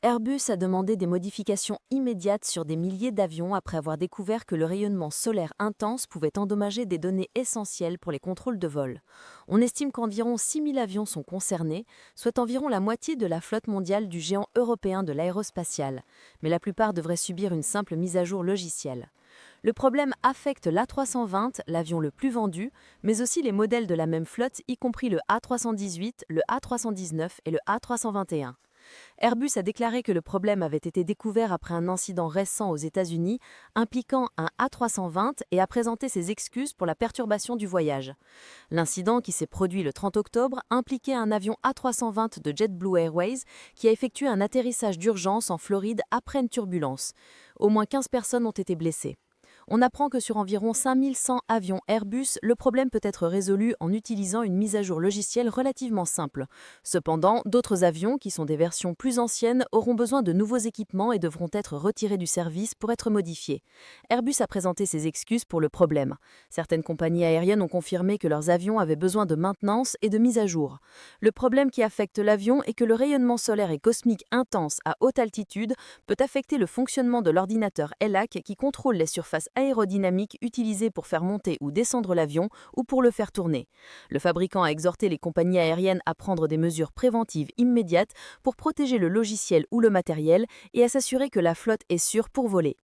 Airbus a demandé des modifications immédiates sur des milliers d'avions après avoir découvert que le rayonnement solaire intense pouvait endommager des données essentielles pour les contrôles de vol. On estime qu'environ 6000 avions sont concernés, soit environ la moitié de la flotte mondiale du géant européen de l'aérospatiale, mais la plupart devraient subir une simple mise à jour logicielle. Le problème affecte l'A320, l'avion le plus vendu, mais aussi les modèles de la même flotte, y compris le A318, le A319 et le A321. Airbus a déclaré que le problème avait été découvert après un incident récent aux États-Unis impliquant un A320 et a présenté ses excuses pour la perturbation du voyage. L'incident, qui s'est produit le 30 octobre, impliquait un avion A320 de JetBlue Airways qui a effectué un atterrissage d'urgence en Floride après une turbulence. Au moins 15 personnes ont été blessées. On apprend que sur environ 5100 avions Airbus, le problème peut être résolu en utilisant une mise à jour logicielle relativement simple. Cependant, d'autres avions, qui sont des versions plus anciennes, auront besoin de nouveaux équipements et devront être retirés du service pour être modifiés. Airbus a présenté ses excuses pour le problème. Certaines compagnies aériennes ont confirmé que leurs avions avaient besoin de maintenance et de mise à jour. Le problème qui affecte l'avion est que le rayonnement solaire et cosmique intense à haute altitude peut affecter le fonctionnement de l'ordinateur ELAC qui contrôle les surfaces aérodynamiques utilisées pour faire monter ou descendre l'avion ou pour le faire tourner. Le fabricant a exhorté les compagnies aériennes à prendre des mesures préventives immédiates pour protéger le logiciel ou le matériel et à s'assurer que la flotte est sûre pour voler.